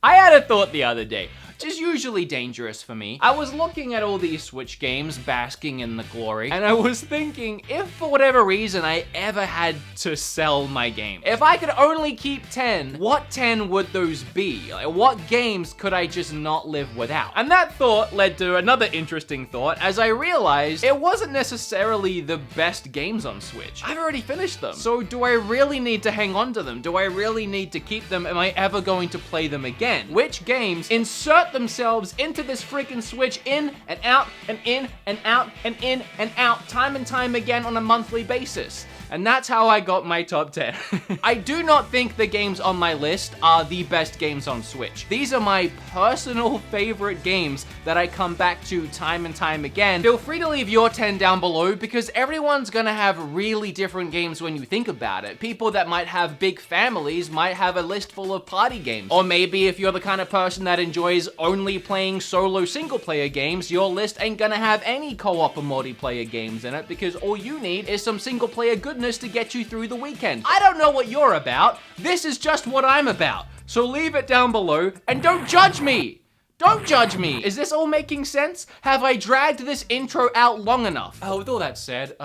I had a thought the other day, which is usually dangerous for me. I was looking at all these Switch games basking in the glory, and I was thinking, if for whatever reason I ever had to sell my game, if I could only keep 10, what 10 would those be? Like, what games could I just not live without? And that thought led to another interesting thought as I realized it wasn't necessarily the best games on Switch. I've already finished them. So do I really need to hang on to them? Do I really need to keep them? Am I ever going to play them again? Which games insert themselves into this freaking Switch in and out and in and out and in and out time and time again on a monthly basis? And that's how I got my top 10. I do not think the games on my list are the best games on Switch. These are my personal favorite games that I come back to time and time again. Feel free to leave your 10 down below because everyone's gonna have really different games when you think about it. People that might have big families might have a list full of party games. Or maybe if you're the kind of person that enjoys only playing solo single player games, your list ain't gonna have any co-op or multiplayer games in it because all you need is some single player goodness to get you through the weekend. I don't know what you're about. This is just what I'm about. So leave it down below and don't judge me. Don't judge me. Is this all making sense? Have I dragged this intro out long enough? Oh, with all that said,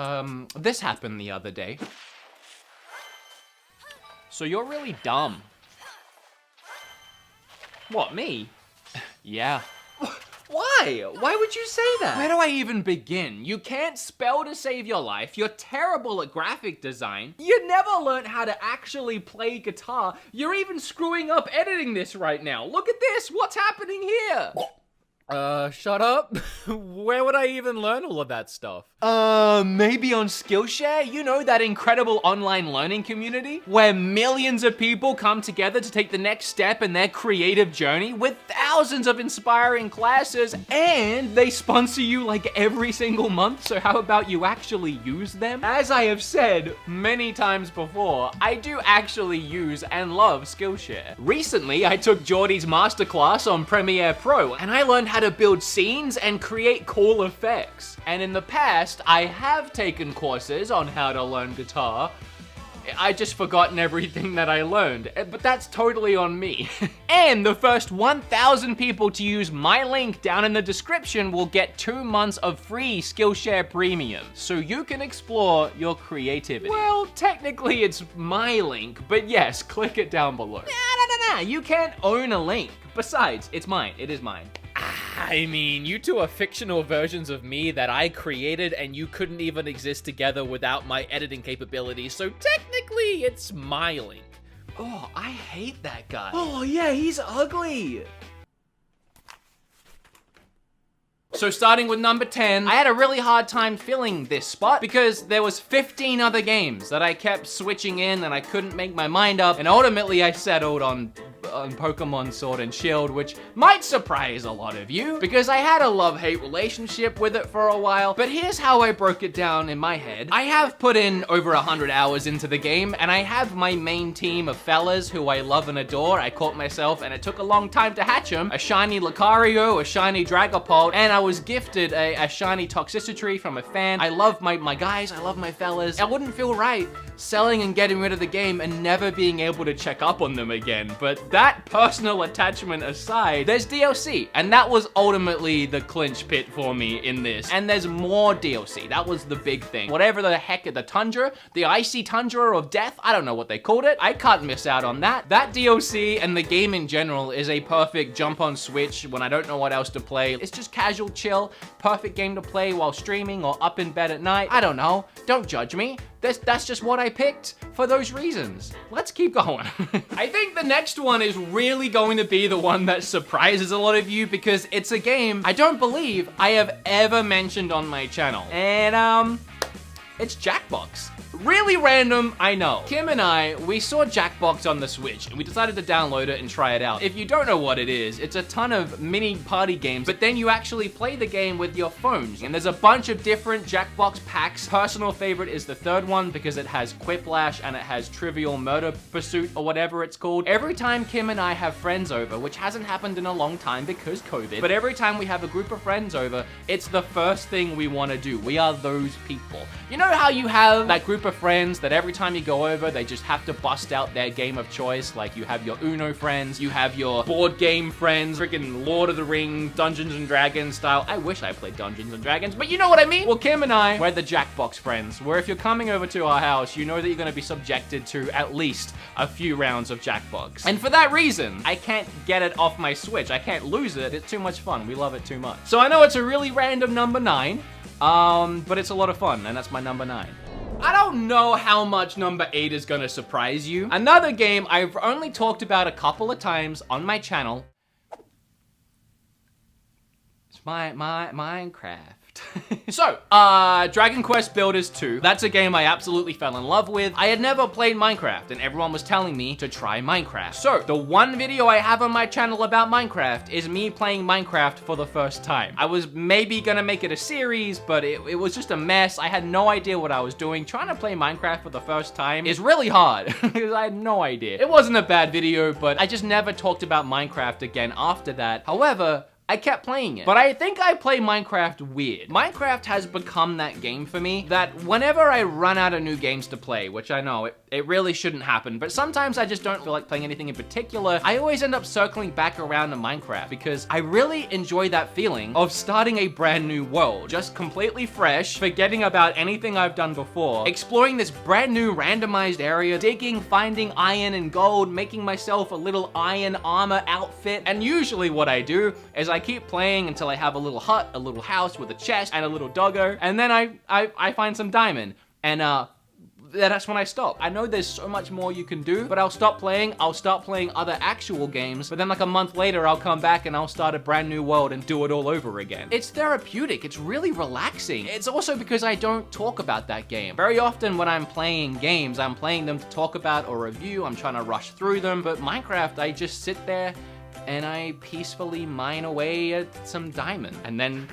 this happened the other day. So you're really dumb. What, me? Yeah. Why? Why would you say that? Where do I even begin? You can't spell to save your life. You're terrible at graphic design. You never learned how to actually play guitar. You're even screwing up editing this right now. Look at this. What's happening here? Shut up. Where would I even learn all of that stuff? Maybe on Skillshare? You know, that incredible online learning community where millions of people come together to take the next step in their creative journey with thousands of inspiring classes, and they sponsor you like every single month, so how about you actually use them? As I have said many times before, I do actually use and love Skillshare. Recently, I took Geordie's masterclass on Premiere Pro, and I learned how to build scenes and create cool effects. And in the past, I have taken courses on how to learn guitar. I just forgotten everything that I learned, but that's totally on me. And the first 1,000 people to use my link down in the description will get 2 months of free Skillshare Premium, so you can explore your creativity. Well, technically it's my link, but yes, click it down below. Nah, you can't own a link. Besides, it's mine, it is mine. I mean, you two are fictional versions of me that I created and you couldn't even exist together without my editing capabilities, so technically it's my link. Oh, I hate that guy. Oh yeah, he's ugly. So starting with number 10, I had a really hard time filling this spot because there was 15 other games that I kept switching in and I couldn't make my mind up, and ultimately I settled on Pokemon Sword and Shield, which might surprise a lot of you because I had a love-hate relationship with it for a while, but here's how I broke it down in my head. I have put in over 100 hours into the game, and I have my main team of fellas who I love and adore. I caught myself, and it took a long time to hatch them, a shiny Lucario, a shiny Dragapult, and I was gifted a shiny Toxicity from a fan. I love my guys, I love my fellas. I wouldn't feel right selling and getting rid of the game and never being able to check up on them again, but that personal attachment aside, there's DLC, and that was ultimately the clinch pit for me in this. And there's more DLC. That was the big thing. Whatever the heck, the Tundra, the Icy Tundra of Death, I don't know what they called it. I can't miss out on that. That DLC and the game in general is a perfect jump on Switch when I don't know what else to play. It's just casual chill, perfect game to play while streaming or up in bed at night. I don't know. Don't judge me. That's just what I picked for those reasons. Let's keep going. I think the next one is really going to be the one that surprises a lot of you because it's a game I don't believe I have ever mentioned on my channel. And it's Jackbox. Really random, I know. Kim and I, we saw Jackbox on the Switch and we decided to download it and try it out. If you don't know what it is, it's a ton of mini party games, but then you actually play the game with your phones. And there's a bunch of different Jackbox packs. Personal favorite is the third one because it has Quiplash and it has Trivial Murder Pursuit or whatever it's called. Every time Kim and I have friends over, which hasn't happened in a long time because COVID, but every time we have a group of friends over, it's the first thing we want to do. We are those people. You know how you have that group of of friends that every time you go over, they just have to bust out their game of choice. Like, you have your Uno friends, you have your board game friends, freaking Lord of the Rings, Dungeons and Dragons style. I wish I played Dungeons and Dragons, but you know what I mean? Well, Kim and I, we're the Jackbox friends, where if you're coming over to our house, you know that you're gonna be subjected to at least a few rounds of Jackbox. And for that reason, I can't get it off my Switch. I can't lose it. It's too much fun. We love it too much. So I know it's a really random number 9, but it's a lot of fun, and that's my number 9. I don't know how much number 8 is gonna surprise you. Another game I've only talked about a couple of times on my channel. It's Minecraft. So, Dragon Quest Builders 2. That's a game I absolutely fell in love with. I had never played Minecraft, and everyone was telling me to try Minecraft. So, the one video I have on my channel about Minecraft is me playing Minecraft for the first time. I was maybe gonna make it a series, but it was just a mess. I had no idea what I was doing. Trying to play Minecraft for the first time is really hard, because I had no idea. It wasn't a bad video, but I just never talked about Minecraft again after that. However, I kept playing it. But I think I play Minecraft weird. Minecraft has become that game for me that whenever I run out of new games to play, which I know it really shouldn't happen, but sometimes I just don't feel like playing anything in particular, I always end up circling back around to Minecraft because I really enjoy that feeling of starting a brand new world, just completely fresh, forgetting about anything I've done before, exploring this brand new randomized area, digging, finding iron and gold, making myself a little iron armor outfit, and usually what I do is I keep playing until I have a little hut, a little house with a chest and a little doggo, and then I find some diamond, and that's when I stop. I know there's so much more you can do, but I'll stop playing, I'll start playing other actual games, but then like a month later, I'll come back and I'll start a brand new world and do it all over again. It's therapeutic, it's really relaxing. It's also because I don't talk about that game. Very often when I'm playing games, I'm playing them to talk about or review, I'm trying to rush through them, but Minecraft, I just sit there and I peacefully mine away at some diamond and then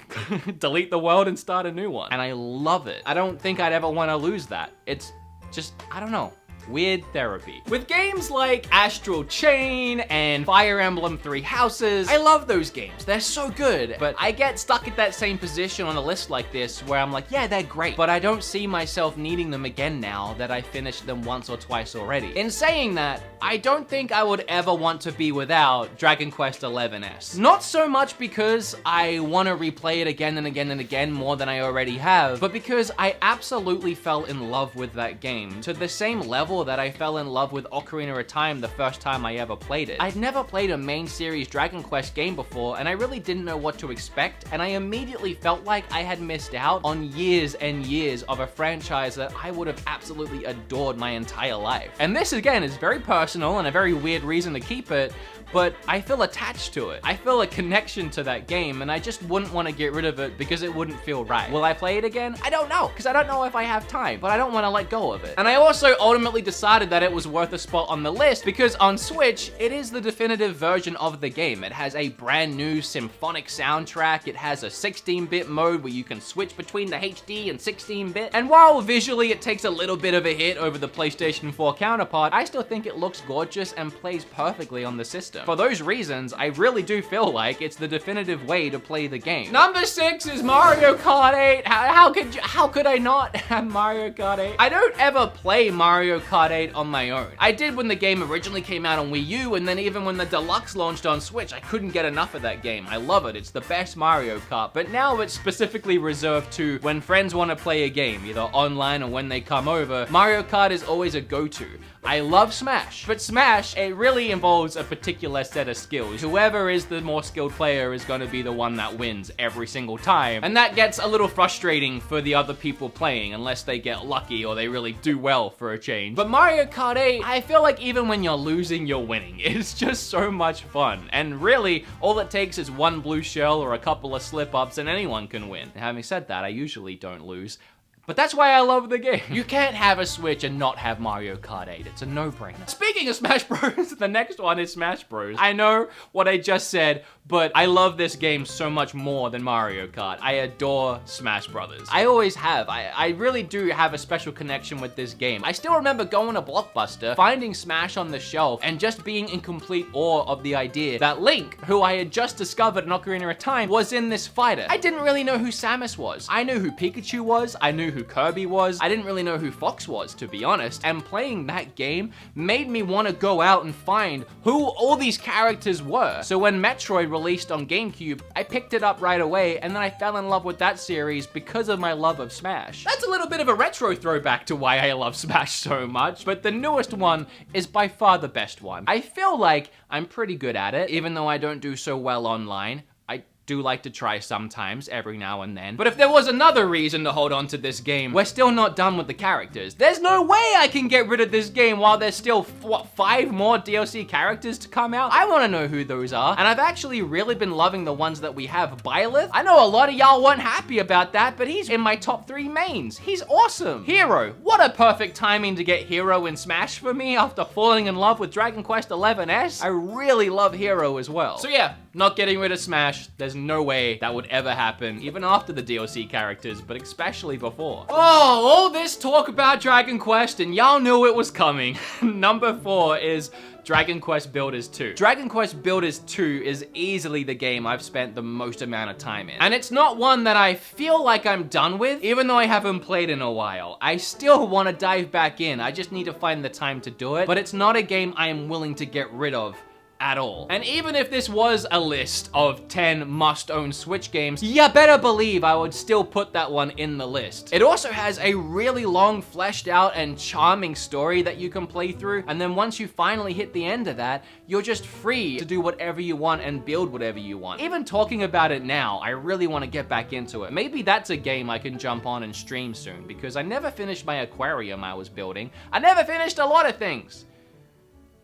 delete the world and start a new one. And I love it. I don't think I'd ever want to lose that. It's just, I don't know. Weird therapy. With games like Astral Chain and Fire Emblem Three Houses, I love those games. They're so good, but I get stuck at that same position on a list like this where I'm like, yeah, they're great, but I don't see myself needing them again now that I finished them once or twice already. In saying that, I don't think I would ever want to be without Dragon Quest XI-S. Not so much because I want to replay it again and again and again more than I already have, but because I absolutely fell in love with that game to the same level that I fell in love with Ocarina of Time the first time I ever played it. I'd never played a main series Dragon Quest game before, and I really didn't know what to expect, and I immediately felt like I had missed out on years and years of a franchise that I would have absolutely adored my entire life. And this, again, is very personal and a very weird reason to keep it, but I feel attached to it. I feel a connection to that game, and I just wouldn't want to get rid of it because it wouldn't feel right. Will I play it again? I don't know, because I don't know if I have time, but I don't want to let go of it. And I also ultimately decided that it was worth a spot on the list because on Switch, it is the definitive version of the game. It has a brand new symphonic soundtrack. It has a 16-bit mode where you can switch between the HD and 16-bit. And while visually it takes a little bit of a hit over the PlayStation 4 counterpart, I still think it looks gorgeous and plays perfectly on the system. For those reasons, I really do feel like it's the definitive way to play the game. Number 6 is Mario Kart 8. How could I not have Mario Kart 8? I don't ever play Mario Kart 8 on my own. I did when the game originally came out on Wii U, and then even when the Deluxe launched on Switch, I couldn't get enough of that game. I love it. It's the best Mario Kart, but now it's specifically reserved to when friends want to play a game, either online or when they come over. Mario Kart is always a go-to. I love Smash, but Smash, it really involves a particular set of skills. Whoever is the more skilled player is going to be the one that wins every single time, and that gets a little frustrating for the other people playing unless they get lucky or they really do well for a change. But Mario Kart 8, I feel like even when you're losing, you're winning. It's just so much fun, and really, all it takes is one blue shell or a couple of slip-ups and anyone can win. And having said that, I usually don't lose. But that's why I love the game. You can't have a Switch and not have Mario Kart 8. It's a no-brainer. Speaking of Smash Bros, the next one is Smash Bros. I know what I just said, but I love this game so much more than Mario Kart. I adore Smash Brothers. I always have. I really do have a special connection with this game. I still remember going to Blockbuster, finding Smash on the shelf, and just being in complete awe of the idea that Link, who I had just discovered in Ocarina of Time, was in this fighter. I didn't really know who Samus was. I knew who Pikachu was, I knew who who Kirby was. I didn't really know who Fox was, to be honest. And playing that game made me want to go out and find who all these characters were. So when Metroid released on GameCube, I picked it up right away, and then I fell in love with that series because of my love of Smash. That's a little bit of a retro throwback to why I love Smash so much, but the newest one is by far the best one. I feel like I'm pretty good at it, even though I don't do so well online. I do like to try sometimes, every now and then. But if there was another reason to hold on to this game, we're still not done with the characters. There's no way I can get rid of this game while there's still, what, 5 more DLC characters to come out? I want to know who those are. And I've actually really been loving the ones that we have. Byleth, I know a lot of y'all weren't happy about that, but he's in my top 3 mains. He's awesome. Hero, what a perfect timing to get Hero in Smash for me after falling in love with Dragon Quest XI-S. I really love Hero as well. So yeah, not getting rid of Smash. There's no way that would ever happen, even after the DLC characters, but especially before. Oh, all this talk about Dragon Quest, and y'all knew it was coming. Number 4 is Dragon Quest Builders 2. Dragon Quest Builders 2 is easily the game I've spent the most amount of time in. And it's not one that I feel like I'm done with, even though I haven't played in a while. I still want to dive back in. I just need to find the time to do it, but it's not a game I am willing to get rid of at all. And even if this was a list of 10 must-own Switch games, you better believe I would still put that one in the list. It also has a really long, fleshed out, and charming story that you can play through, and then once you finally hit the end of that, you're just free to do whatever you want and build whatever you want. Even talking about it now, I really want to get back into it. Maybe that's a game I can jump on and stream soon, because I never finished my aquarium I was building. I never finished a lot of things.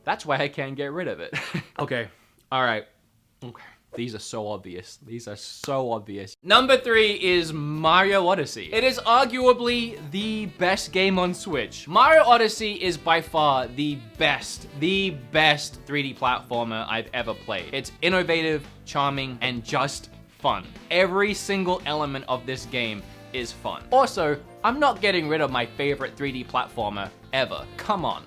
That's why I can't get rid of it. Okay, all right. Okay. These are so obvious. These are so obvious. Number 3 is Mario Odyssey. It is arguably the best game on Switch. Mario Odyssey is by far the best 3D platformer I've ever played. It's innovative, charming, and just fun. Every single element of this game is fun. Also, I'm not getting rid of my favorite 3D platformer ever. Come on.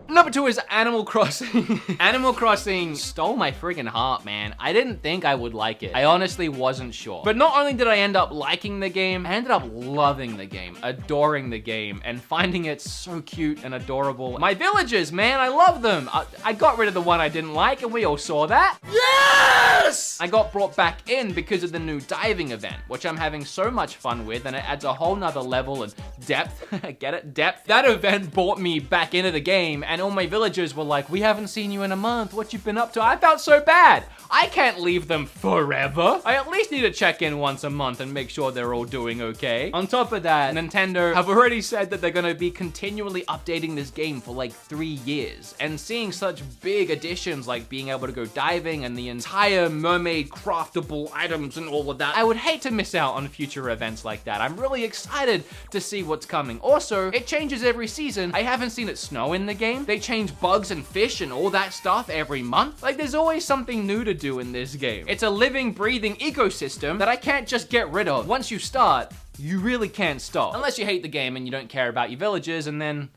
Number 2 is Animal Crossing. Animal Crossing stole my friggin' heart, man. I didn't think I would like it. I honestly wasn't sure. But not only did I end up liking the game, I ended up loving the game, adoring the game, and finding it so cute and adorable. My villagers, man, I love them. I got rid of the one I didn't like, and we all saw that. Yes! I got brought back in because of the new diving event, which I'm having so much fun with, and it adds a whole nother level and depth. Get it? Depth. That event brought me back into the game, and all my villagers were like, we haven't seen you in a month. What you been up to? I felt so bad. I can't leave them forever. I at least need to check in once a month and make sure they're all doing okay. On top of that, Nintendo have already said that they're gonna be continually updating this game for like 3 years. And seeing such big additions like being able to go diving and the entire mermaid craftable items and all of that, I would hate to miss out on future events like that. I'm really excited to see what's coming. Also, it changes every season. I haven't seen it snow in the game. They change bugs and fish and all that stuff every month. Like, there's always something new to do in this game. It's a living, breathing ecosystem that I can't just get rid of. Once you start, you really can't stop. Unless you hate the game and you don't care about your villagers, and then,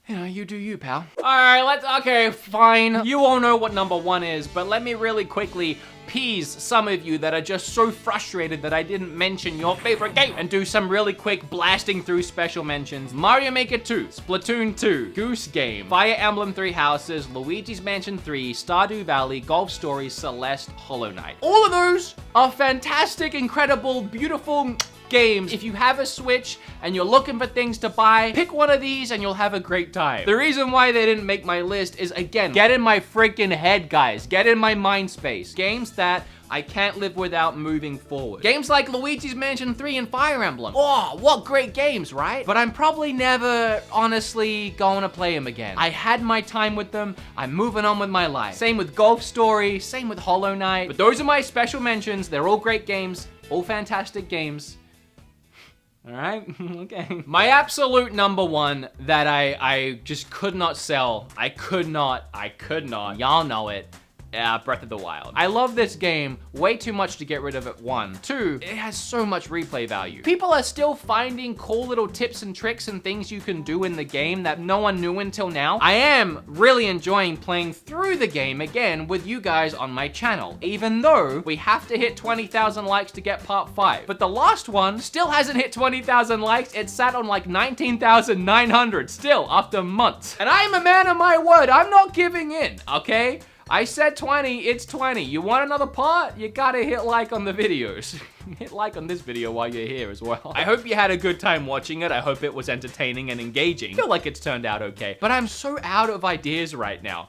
you know, you do you, pal. All right, okay, fine. You all know what number 1 is, but let me really quickly appease some of you that are just so frustrated that I didn't mention your favorite game and do some really quick blasting through special mentions. Mario Maker 2, Splatoon 2, Goose Game, Fire Emblem 3 Houses, Luigi's Mansion 3, Stardew Valley, Golf Story, Celeste, Hollow Knight. All of those are fantastic, incredible, beautiful games. If you have a Switch and you're looking for things to buy, pick one of these and you'll have a great time. The reason why they didn't make my list is, again, get in my freaking head, guys. Get in my mind space. Games that I can't live without moving forward. Games like Luigi's Mansion 3 and Fire Emblem. Oh, what great games, right? But I'm probably never honestly going to play them again. I had my time with them. I'm moving on with my life. Same with Golf Story, same with Hollow Knight. But those are my special mentions. They're all great games, all fantastic games. All right, okay. My absolute number 1 that I just could not sell. I could not, y'all know it. Breath of the Wild. I love this game way too much to get rid of it, 1. 2, it has so much replay value. People are still finding cool little tips and tricks and things you can do in the game that no one knew until now. I am really enjoying playing through the game again with you guys on my channel, even though we have to hit 20,000 likes to get part 5. But the last one still hasn't hit 20,000 likes. It sat on like 19,900 still after months. And I am a man of my word. I'm not giving in, okay? I said 20, it's 20. You want another part? You gotta hit like on the videos. Hit like on this video while you're here as well. I hope you had a good time watching it. I hope it was entertaining and engaging. I feel like it's turned out okay. But I'm so out of ideas right now.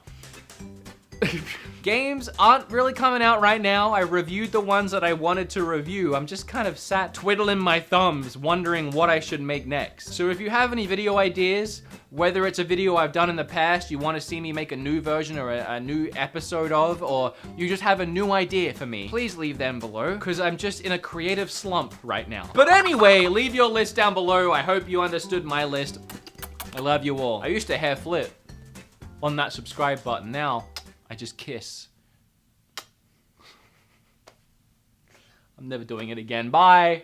Games aren't really coming out right now. I reviewed the ones that I wanted to review. I'm just kind of sat twiddling my thumbs, wondering what I should make next. So if you have any video ideas, whether it's a video I've done in the past, you want to see me make a new version or a new episode of, or you just have a new idea for me, please leave them below, because I'm just in a creative slump right now. But anyway, leave your list down below. I hope you understood my list. I love you all. I used to hair flip on that subscribe button. Now, I just kiss. I'm never doing it again. Bye.